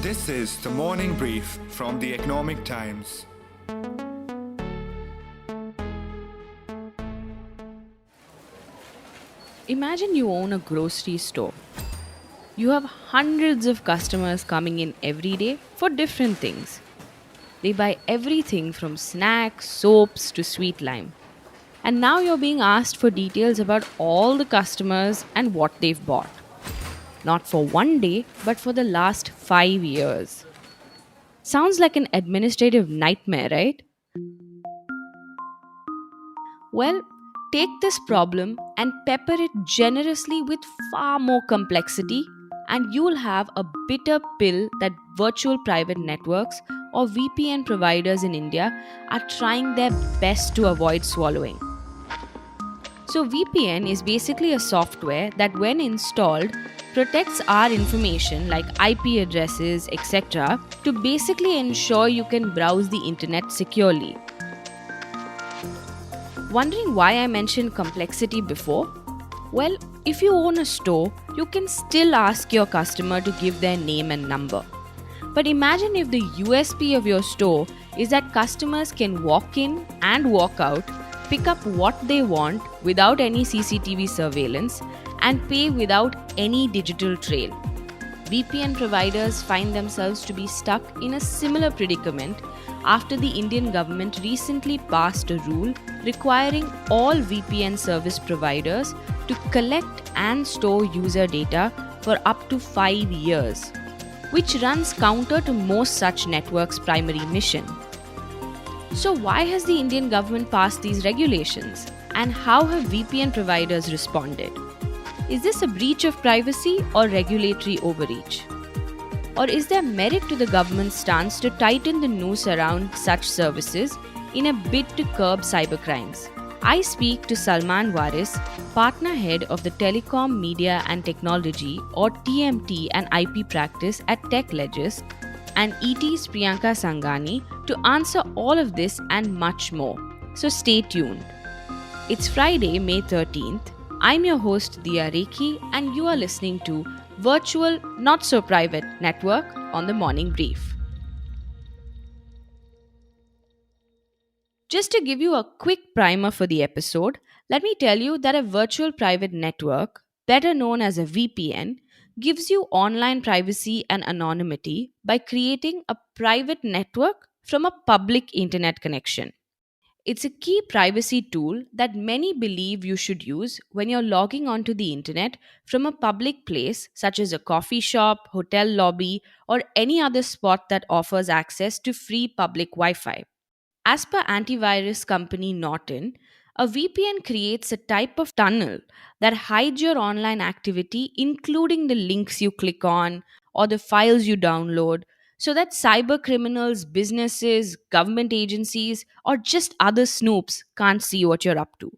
This is the morning brief from the Economic Times. Imagine you own a grocery store. You have hundreds of customers coming in every day for different things. They buy everything from snacks, soaps to sweet lime. And now you're being asked for details about all the customers and what they've bought. Not for one day, but for the last 5 years. Sounds like an administrative nightmare, right? Well, take this problem and pepper it generously with far more complexity, and you'll have a bitter pill that virtual private networks or VPN providers in India are trying their best to avoid swallowing. So, VPN is basically a software that, when installed, protects our information like IP addresses, etc., to basically ensure you can browse the internet securely. Wondering why I mentioned complexity before? Well, if you own a store, you can still ask your customer to give their name and number. But imagine if the USP of your store is that customers can walk in and walk out, pick up what they want without any CCTV surveillance, and pay without any digital trail. VPN providers find themselves to be stuck in a similar predicament after the Indian government recently passed a rule requiring all VPN service providers to collect and store user data for up to 5 years, which runs counter to most such networks' primary mission. So, why has the Indian government passed these regulations, and how have VPN providers responded? Is this a breach of privacy or regulatory overreach? Or is there merit to the government's stance to tighten the noose around such services in a bid to curb cybercrimes? I speak to Salman Waris, partner head of the Telecom, Media and Technology or TMT and IP practice at TechLedges, and ET's Priyanka Sangani to answer all of this and much more. So stay tuned. It's Friday, May 13th. I'm your host Diya Rekhi, and you are listening to Virtual Not So Private Network on the Morning Brief. Just to give you a quick primer for the episode, let me tell you that a virtual private network, better known as a VPN, gives you online privacy and anonymity by creating a private network from a public internet connection. It's a key privacy tool that many believe you should use when you're logging onto the internet from a public place such as a coffee shop, hotel lobby, or any other spot that offers access to free public Wi Fi. As per antivirus company Norton, a VPN creates a type of tunnel that hides your online activity, including the links you click on or the files you download, so that cyber criminals, businesses, government agencies, or just other snoops can't see what you're up to.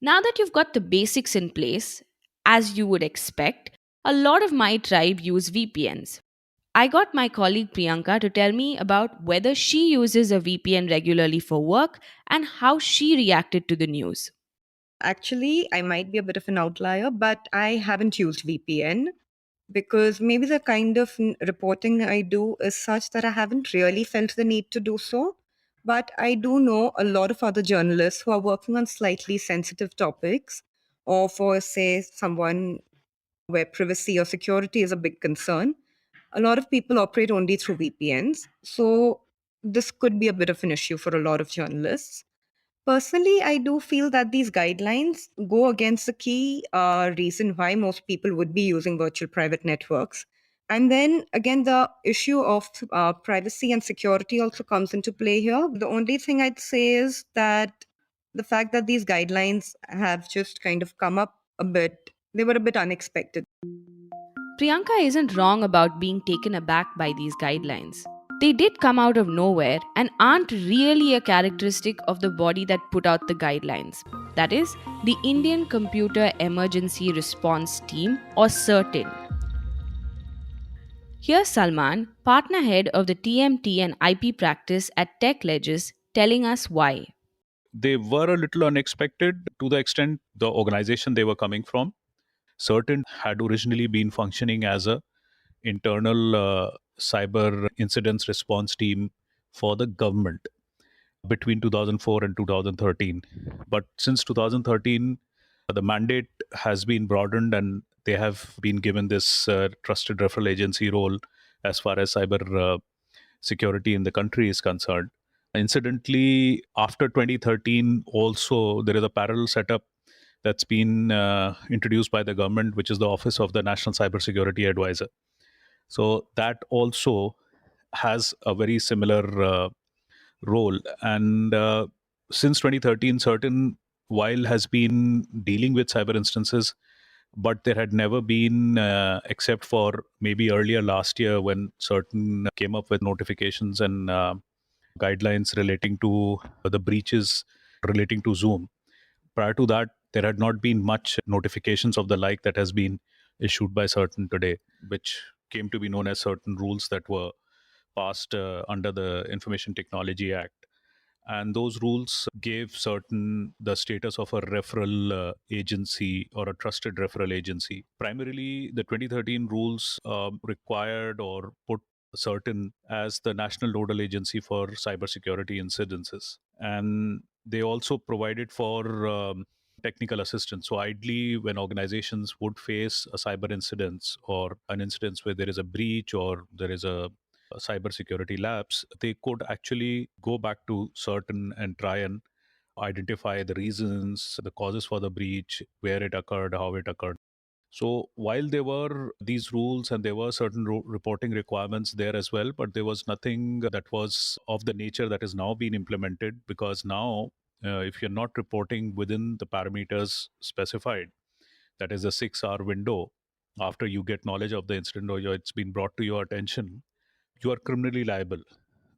Now that you've got the basics in place, as you would expect, a lot of my tribe use VPNs. I got my colleague Priyanka to tell me about whether she uses a VPN regularly for work and how she reacted to the news. Actually, I might be a bit of an outlier, but I haven't used VPN because maybe the kind of reporting I do is such that I haven't really felt the need to do so. But I do know a lot of other journalists who are working on slightly sensitive topics, or for, say, someone where privacy or security is a big concern. A lot of people operate only through VPNs. So this could be a bit of an issue for a lot of journalists. Personally, I do feel that these guidelines go against the key reason why most people would be using virtual private networks. And then again, the issue of privacy and security also comes into play here. The only thing I'd say is that the fact that these guidelines have just kind of come up a bit, they were a bit unexpected. Priyanka isn't wrong about being taken aback by these guidelines. They did come out of nowhere and aren't really a characteristic of the body that put out the guidelines. That is, the Indian Computer Emergency Response Team, or CERTIN. Here's Salman, partner head of the TMT and IP practice at TechLedges, telling us why. They were a little unexpected to the extent the organization they were coming from. Certain had originally been functioning as a internal cyber incidents response team for the government between 2004 and 2013. But since 2013, the mandate has been broadened and they have been given this trusted referral agency role as far as cyber security in the country is concerned. Incidentally, after 2013, also there is a parallel setup that's been introduced by the government, which is the Office of the National Cybersecurity Advisor. So that also has a very similar role. And since 2013, certain while has been dealing with cyber instances, but there had never been, except for maybe earlier last year when certain came up with notifications and guidelines relating to the breaches relating to Zoom. Prior to that, there had not been much notifications of the like that has been issued by certain today, which came to be known as certain rules that were passed under the Information Technology Act. And those rules gave certain the status of a referral agency or a trusted referral agency. Primarily, the 2013 rules required or put certain as the national nodal agency for cybersecurity incidences, and they also provided for technical assistance. So ideally, when organizations would face a cyber incident or an incident where there is a breach or there is a cybersecurity lapse, they could actually go back to certain and try and identify the reasons, the causes for the breach, where it occurred, how it occurred. So while there were these rules and there were certain reporting requirements there as well, but there was nothing that was of the nature that is now being implemented, because now if you're not reporting within the parameters specified, that is a 6 hour window after you get knowledge of the incident or it's been brought to your attention, you are criminally liable.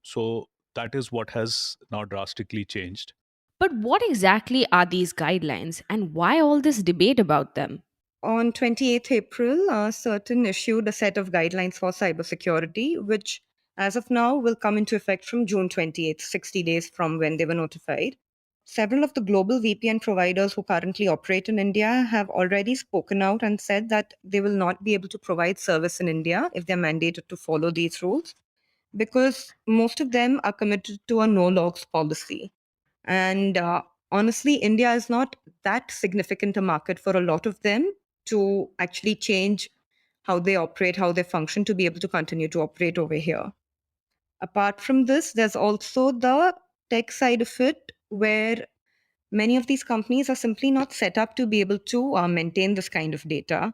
So that is what has now drastically changed. But what exactly are these guidelines and why all this debate about them? On 28th April, Certain issued a set of guidelines for cybersecurity, which, as of now, will come into effect from June 28th, 60 days from when they were notified. Several of the global VPN providers who currently operate in India have already spoken out and said that they will not be able to provide service in India if they're mandated to follow these rules, because most of them are committed to a no logs policy. And honestly, India is not that significant a market for a lot of them to actually change how they operate, how they function, to be able to continue to operate over here. Apart from this, there's also the tech side of it, where many of these companies are simply not set up to be able to maintain this kind of data.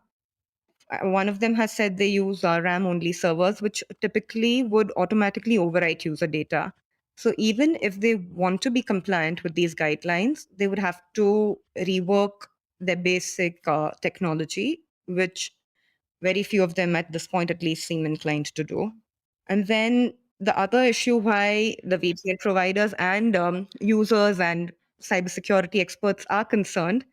One of them has said they use RAM only servers, which typically would automatically overwrite user data. So even if they want to be compliant with these guidelines, they would have to rework their basic technology, which very few of them at this point at least seem inclined to do. And then the other issue why the VPN providers and users and cybersecurity experts are concerned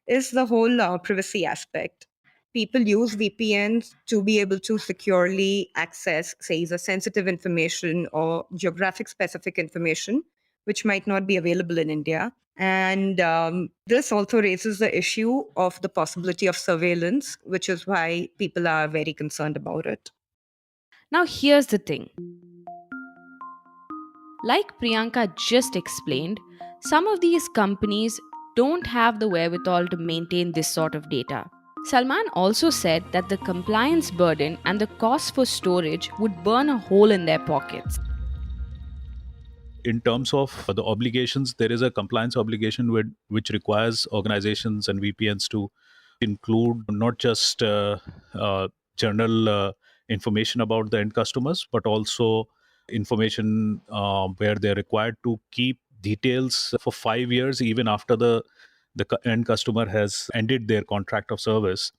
is the whole privacy aspect. People use VPNs to be able to securely access, say, either sensitive information or geographic specific information, which might not be available in India. And this also raises the issue of the possibility of surveillance, which is why people are very concerned about it. Now, here's the thing. Like Priyanka just explained, some of these companies don't have the wherewithal to maintain this sort of data. Salman also said that the compliance burden and the cost for storage would burn a hole in their pockets. In terms of the obligations, there is a compliance obligation which requires organizations and VPNs to include not just general information about the end customers, but also information where they're required to keep details for 5 years, even after the end customer has ended their contract of service.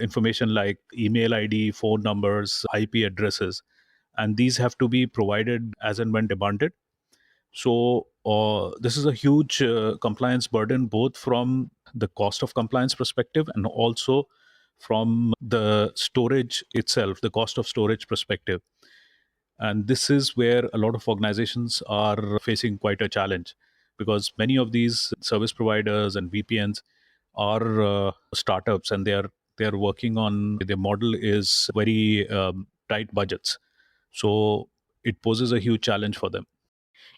Information like email ID, phone numbers, IP addresses, and these have to be provided as and when demanded. So this is a huge compliance burden, both from the cost of compliance perspective and also from the storage itself, the cost of storage perspective. And this is where a lot of organizations are facing quite a challenge, because many of these service providers and VPNs are startups, and they are working on their model is very tight budgets. So it poses a huge challenge for them.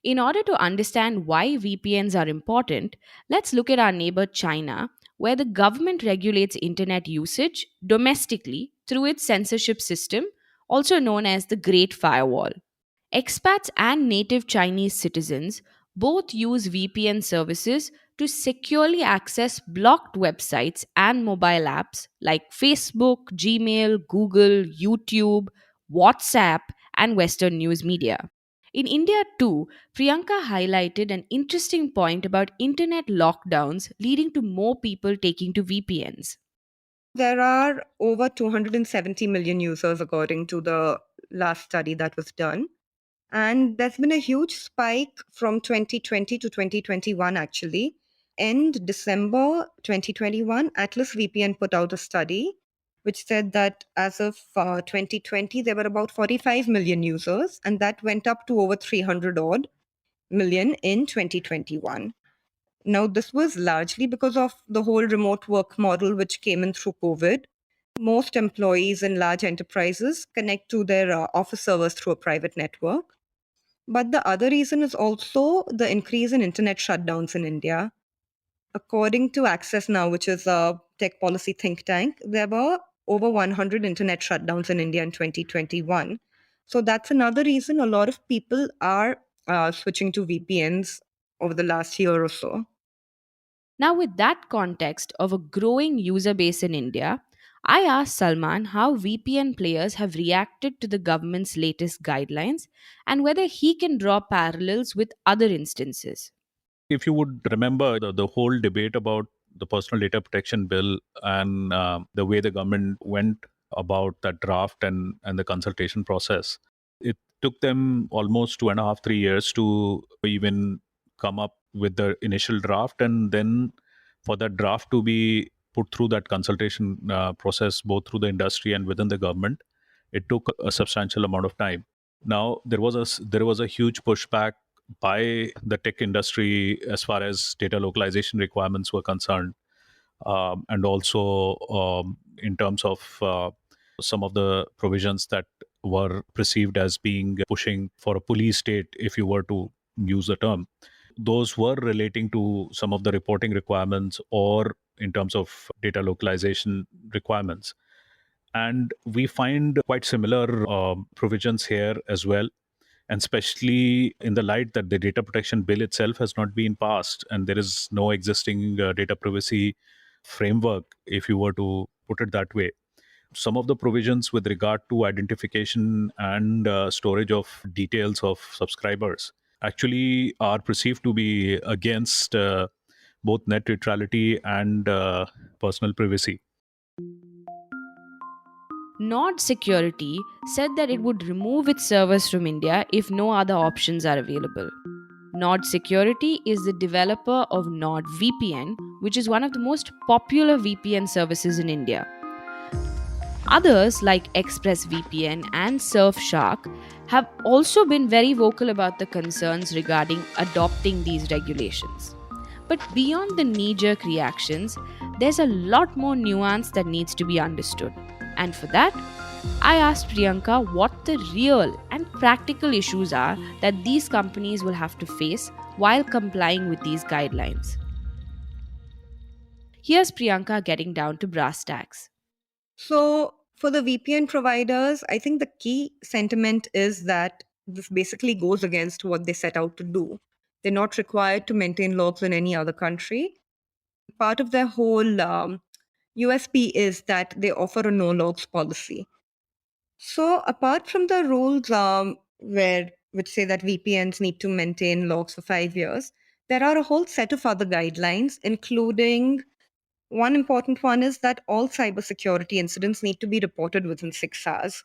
In order to understand why VPNs are important, let's look at our neighbor China, where the government regulates internet usage domestically through its censorship system, also known as the Great Firewall. Expats and native Chinese citizens both use VPN services to securely access blocked websites and mobile apps like Facebook, Gmail, Google, YouTube, WhatsApp, and Western news media. In India, too, Priyanka highlighted an interesting point about internet lockdowns leading to more people taking to VPNs. There are over 270 million users, according to the last study that was done. And there's been a huge spike from 2020 to 2021, actually. End December 2021, Atlas VPN put out a study which said that as of 2020, there were about 45 million users, and that went up to over 300 odd million in 2021. Now, this was largely because of the whole remote work model which came in through COVID. Most employees in large enterprises connect to their office servers through a private network. But the other reason is also the increase in internet shutdowns in India. According to Access Now, which is a tech policy think tank, there were over 100 internet shutdowns in India in 2021. So that's another reason a lot of people are switching to VPNs over the last year or so. Now, with that context of a growing user base in India, I asked Salman how VPN players have reacted to the government's latest guidelines and whether he can draw parallels with other instances. If you would remember the whole debate about the personal data protection bill and the way the government went about that draft and the consultation process, it took them almost 2.5, 3 years to even come up with the initial draft, and then for that draft to be put through that consultation process, both through the industry and within the government, it took a substantial amount of time. Now there was a huge pushback by the tech industry as far as data localization requirements were concerned, and also in terms of some of the provisions that were perceived as being pushing for a police state, if you were to use the term. Those were relating to some of the reporting requirements or in terms of data localization requirements. And we find quite similar provisions here as well, and especially in the light that the data protection bill itself has not been passed and there is no existing data privacy framework, if you were to put it that way. Some of the provisions with regard to identification and storage of details of subscribers actually are perceived to be against both net neutrality and personal privacy. Nord Security said that it would remove its servers from India if no other options are available. Nord Security is the developer of NordVPN, which is one of the most popular VPN services in India. Others like ExpressVPN and Surfshark have also been very vocal about the concerns regarding adopting these regulations. But beyond the knee jerk reactions, there's a lot more nuance that needs to be understood. And for that, I asked Priyanka what the real and practical issues are that these companies will have to face while complying with these guidelines. Here's Priyanka getting down to brass tacks. So, for the VPN providers, I think the key sentiment is that this basically goes against what they set out to do. They're not required to maintain logs in any other country. Part of their whole USP is that they offer a no logs policy. So, apart from the rules which say that VPNs need to maintain logs for 5 years, there are a whole set of other guidelines, including one important one is that all cybersecurity incidents need to be reported within 6 hours.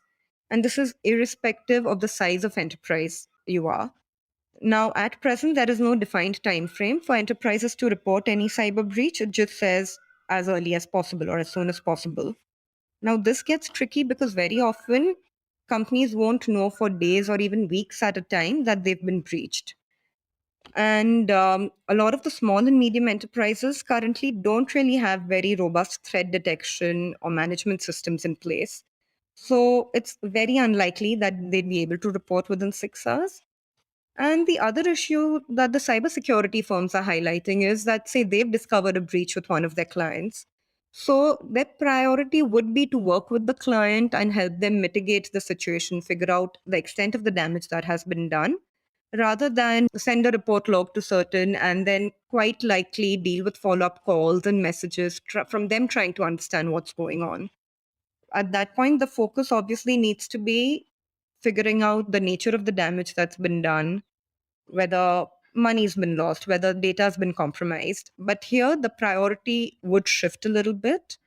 And this is irrespective of the size of enterprise you are. Now, at present, there is no defined time frame for enterprises to report any cyber breach. It just says as early as possible or as soon as possible. Now, this gets tricky because very often companies won't know for days or even weeks at a time that they've been breached. And a lot of the small and medium enterprises currently don't really have very robust threat detection or management systems in place. So it's very unlikely that they'd be able to report within 6 hours. And the other issue that the cybersecurity firms are highlighting is that, say, they've discovered a breach with one of their clients. So their priority would be to work with the client and help them mitigate the situation, figure out the extent of the damage that has been done, rather than send a report log to certain and then quite likely deal with follow up calls and messages from them trying to understand what's going on. At that point, the focus obviously needs to be figuring out the nature of the damage that's been done, whether money's been lost, whether data's been compromised. But here, the priority would shift a little bit.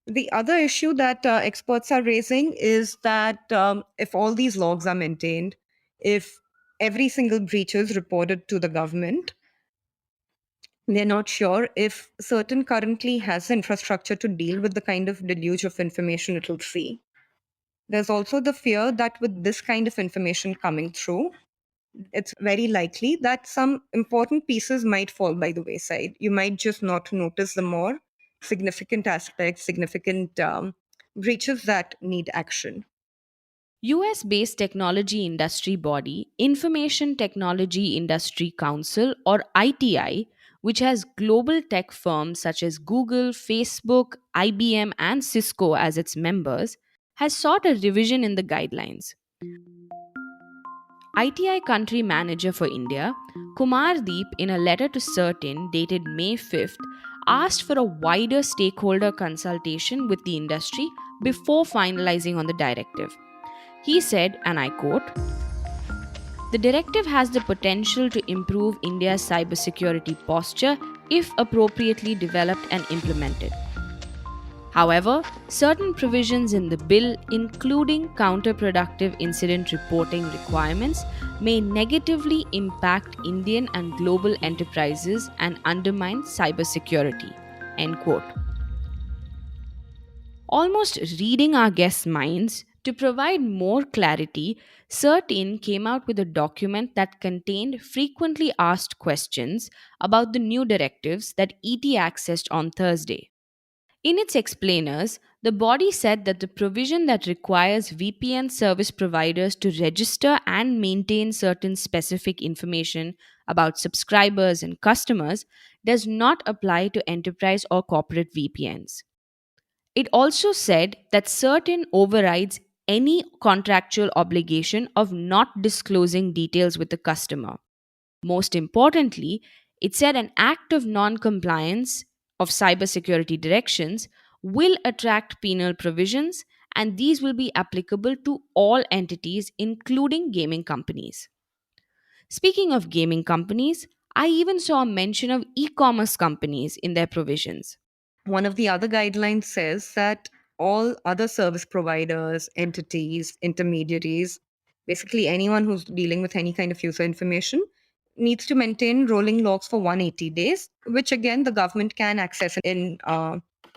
The other issue that experts are raising is that if all these logs are maintained, if every single breach is reported to the government, they're not sure if certain currently has infrastructure to deal with the kind of deluge of information it'll see. There's also the fear that with this kind of information coming through, it's very likely that some important pieces might fall by the wayside. You might just not notice the more significant aspects, significant breaches that need action. US based technology industry body, Information Technology Industry Council or ITI, which has global tech firms such as Google, Facebook, IBM, and Cisco as its members, has sought a revision in the guidelines. ITI country manager for India, Kumar Deep, in a letter to CERTIN dated May 5th, asked for a wider stakeholder consultation with the industry before finalizing on the directive. He said, and I quote, "The directive has the potential to improve India's cybersecurity posture if appropriately developed and implemented. However, certain provisions in the bill, including counterproductive incident reporting requirements, may negatively impact Indian and global enterprises and undermine cybersecurity." End quote. Almost reading our guests' minds, to provide more clarity, CERT-In came out with a document that contained frequently asked questions about the new directives that ET accessed on Thursday. In its explainers, the body said that the provision that requires VPN service providers to register and maintain certain specific information about subscribers and customers does not apply to enterprise or corporate VPNs. It also said that CERT-In overrides any contractual obligation of not disclosing details with the customer. Most importantly, it said an act of non-compliance of cybersecurity directions will attract penal provisions, and these will be applicable to all entities, including gaming companies. Speaking of gaming companies, I even saw a mention of e commerce companies in their provisions. One of the other guidelines says that all other service providers, entities, intermediaries, basically anyone who's dealing with any kind of user information, needs to maintain rolling logs for 180 days, which again the government can access in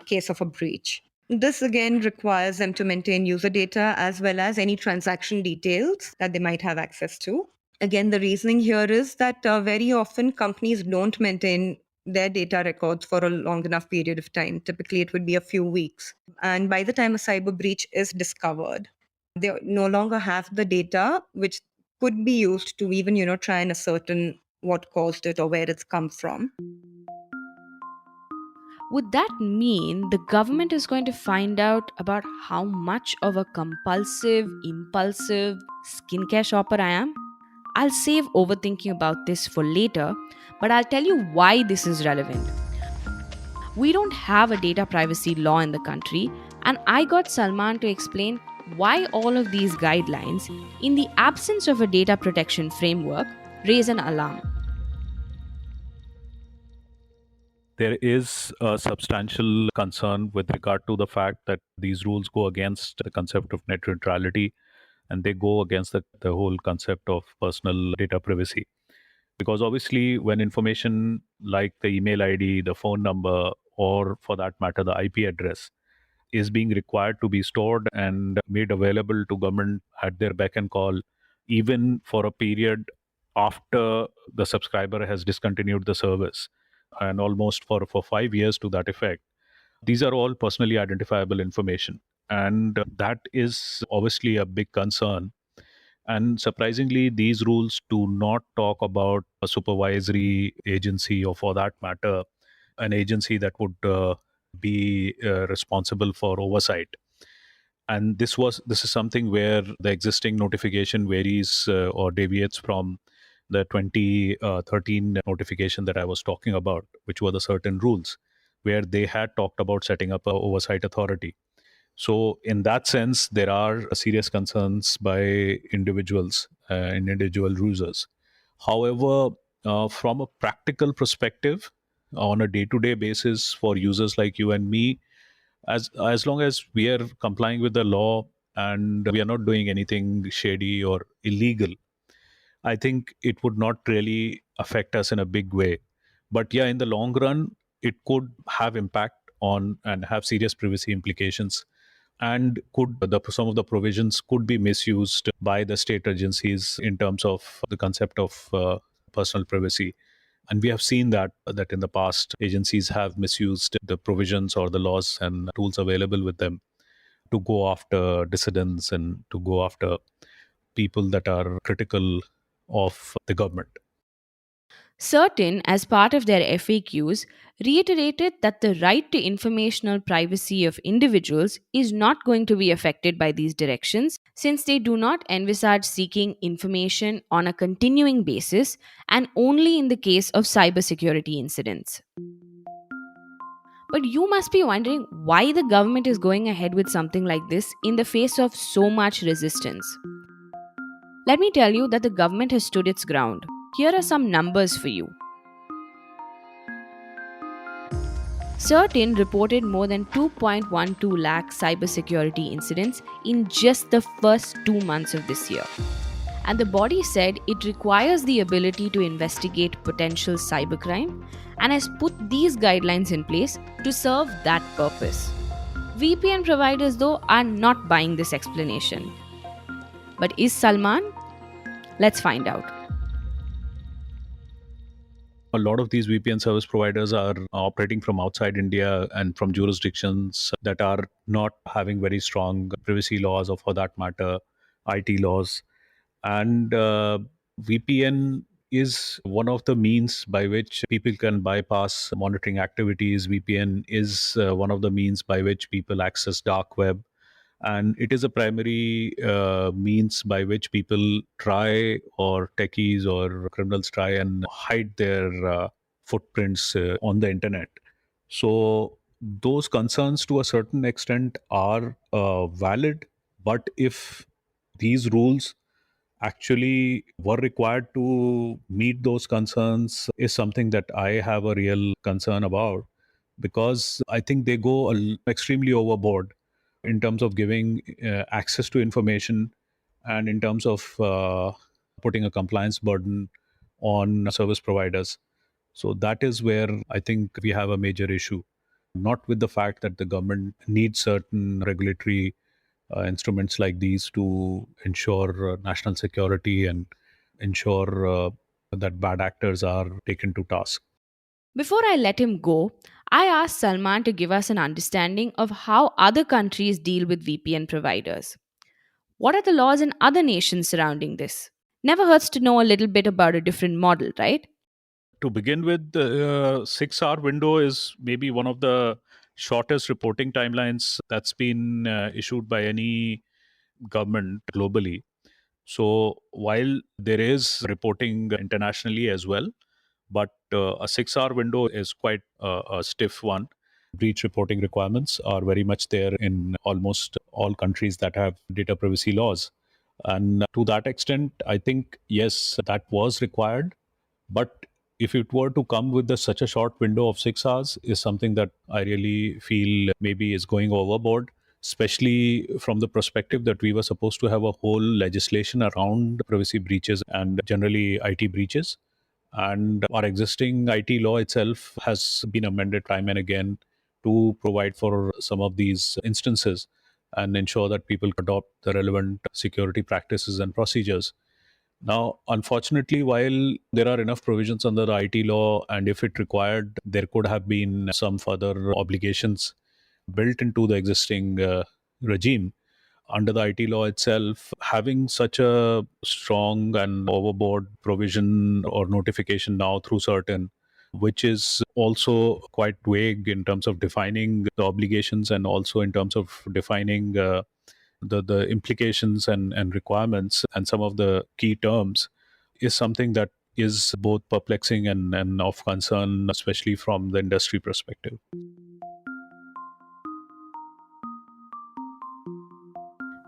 case of a breach. This again requires them to maintain user data as well as any transaction details that they might have access to. Again, the reasoning here is that very often companies don't maintain their data records for a long enough period of time. Typically, it would be a few weeks. And by the time a cyber breach is discovered, they no longer have the data, which could be used to even, try and ascertain what caused it or where it's come from. Would that mean the government is going to find out about how much of a compulsive, impulsive skincare shopper I am? I'll save overthinking about this for later, but I'll tell you why this is relevant. We don't have a data privacy law in the country, and I got Salman to explain why all of these guidelines, in the absence of a data protection framework, raise an alarm. There is a substantial concern with regard to the fact that these rules go against the concept of net neutrality, and they go against the whole concept of personal data privacy. Because obviously, when information like the email ID, the phone number, or for that matter, the IP address is being required to be stored and made available to government at their beck and call, even for a period after the subscriber has discontinued the service, and almost for 5 years to that effect. These are all personally identifiable information. And that is obviously a big concern. And surprisingly, these rules do not talk about a supervisory agency, or for that matter, an agency that would be responsible for oversight. And this is something where the existing notification varies or deviates from the 2013 notification that I was talking about, which were the certain rules where they had talked about setting up a oversight authority. So, in that sense, there are serious concerns by individuals and individual users. However, from a practical perspective, on a day-to-day basis for users like you and me, as long as we are complying with the law and we are not doing anything shady or illegal, I think it would not really affect us in a big way. But yeah, in the long run, it could have impact on and have serious privacy implications, and some of the provisions could be misused by the state agencies in terms of the concept of personal privacy. And we have seen that in the past agencies have misused the provisions or the laws and tools available with them to go after dissidents and to go after people that are critical of the government. Certain, as part of their FAQs, reiterated that the right to informational privacy of individuals is not going to be affected by these directions, since they do not envisage seeking information on a continuing basis and only in the case of cybersecurity incidents. But you must be wondering why the government is going ahead with something like this in the face of so much resistance. Let me tell you that the government has stood its ground. Here are some numbers for you. Certain reported more than 2.12 lakh cybersecurity incidents in just the first 2 months of this year. And the body said it requires the ability to investigate potential cybercrime and has put these guidelines in place to serve that purpose. VPN providers, though, are not buying this explanation. But is Salman? Let's find out. A lot of these VPN service providers are operating from outside India and from jurisdictions that are not having very strong privacy laws, or for that matter, IT laws. And VPN is one of the means by which people can bypass monitoring activities. VPN is one of the means by which people access dark web, and it is a primary means by which people try, or techies or criminals try and hide their footprints on the internet. So those concerns to a certain extent are valid, but if these rules actually were required to meet those concerns is something that I have a real concern about, because I think they go extremely overboard in terms of giving access to information, and in terms of putting a compliance burden on service providers. So that is where I think we have a major issue, not with the fact that the government needs certain regulatory instruments like these to ensure national security and ensure that bad actors are taken to task. Before I let him go, I asked Salman to give us an understanding of how other countries deal with VPN providers. What are the laws in other nations surrounding this? Never hurts to know a little bit about a different model, right? To begin with, the 6 hour window is maybe one of the shortest reporting timelines that's been issued by any government globally. So while there is reporting internationally as well, but a 6 hour window is quite a stiff one. Breach reporting requirements are very much there in almost all countries that have data privacy laws. And to that extent, I think, yes, that was required. But if it were to come with such a short window of 6 hours, is something that I really feel maybe is going overboard, especially from the perspective that we were supposed to have a whole legislation around privacy breaches and generally IT breaches. And our existing IT law itself has been amended time and again to provide for some of these instances and ensure that people adopt the relevant security practices and procedures. Now, unfortunately, while there are enough provisions under the IT law, and if it required, there could have been some further obligations built into the existing regime, under the IT law itself, having such a strong and overboard provision or notification now through certain, which is also quite vague in terms of defining the obligations and also in terms of defining the implications and requirements and some of the key terms, is something that is both perplexing and of concern, especially from the industry perspective.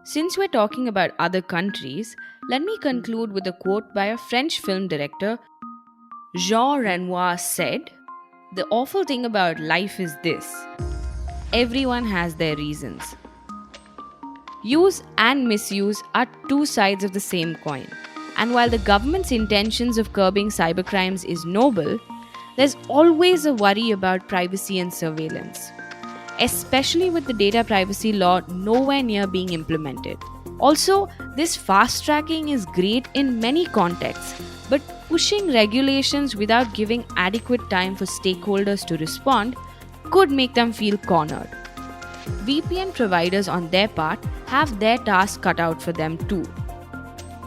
Since we're talking about other countries, let me conclude with a quote by a French film director. Jean Renoir said, "The awful thing about life is this: everyone has their reasons." Use and misuse are two sides of the same coin. And while the government's intentions of curbing cybercrimes is noble, there's always a worry about privacy and surveillance, especially with the data privacy law nowhere near being implemented. Also, this fast tracking is great in many contexts, but pushing regulations without giving adequate time for stakeholders to respond could make them feel cornered. VPN providers, on their part, have their task cut out for them too.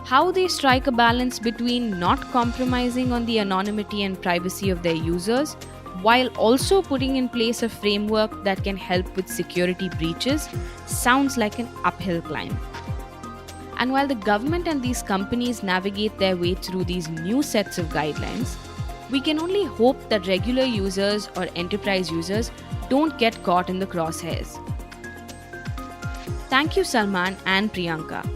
How they strike a balance between not compromising on the anonymity and privacy of their users while also putting in place a framework that can help with security breaches sounds like an uphill climb. And while the government and these companies navigate their way through these new sets of guidelines, we can only hope that regular users or enterprise users don't get caught in the crosshairs. Thank you, Salman and Priyanka.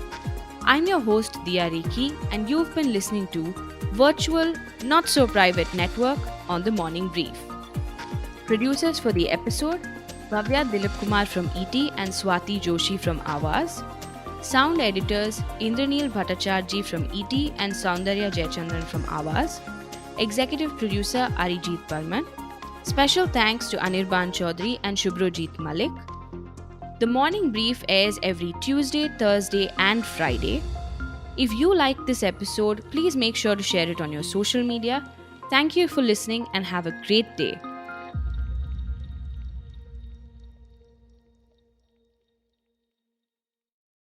I'm your host, Diya Rekhi, and you've been listening to Virtual Not So Private Network on The Morning Brief. Producers for the episode, Bhavya Dilip Kumar from ET and Swati Joshi from Awaz. Sound editors, Indraneel Bhattacharjee from ET and Soundarya Jayachandran from Awaz. Executive producer, Arijit Barman. Special thanks to Anirban Chaudhary and Shubhrojit Malik. The Morning Brief airs every Tuesday, Thursday, and Friday. If you like this episode, please make sure to share it on your social media. Thank you for listening and have a great day.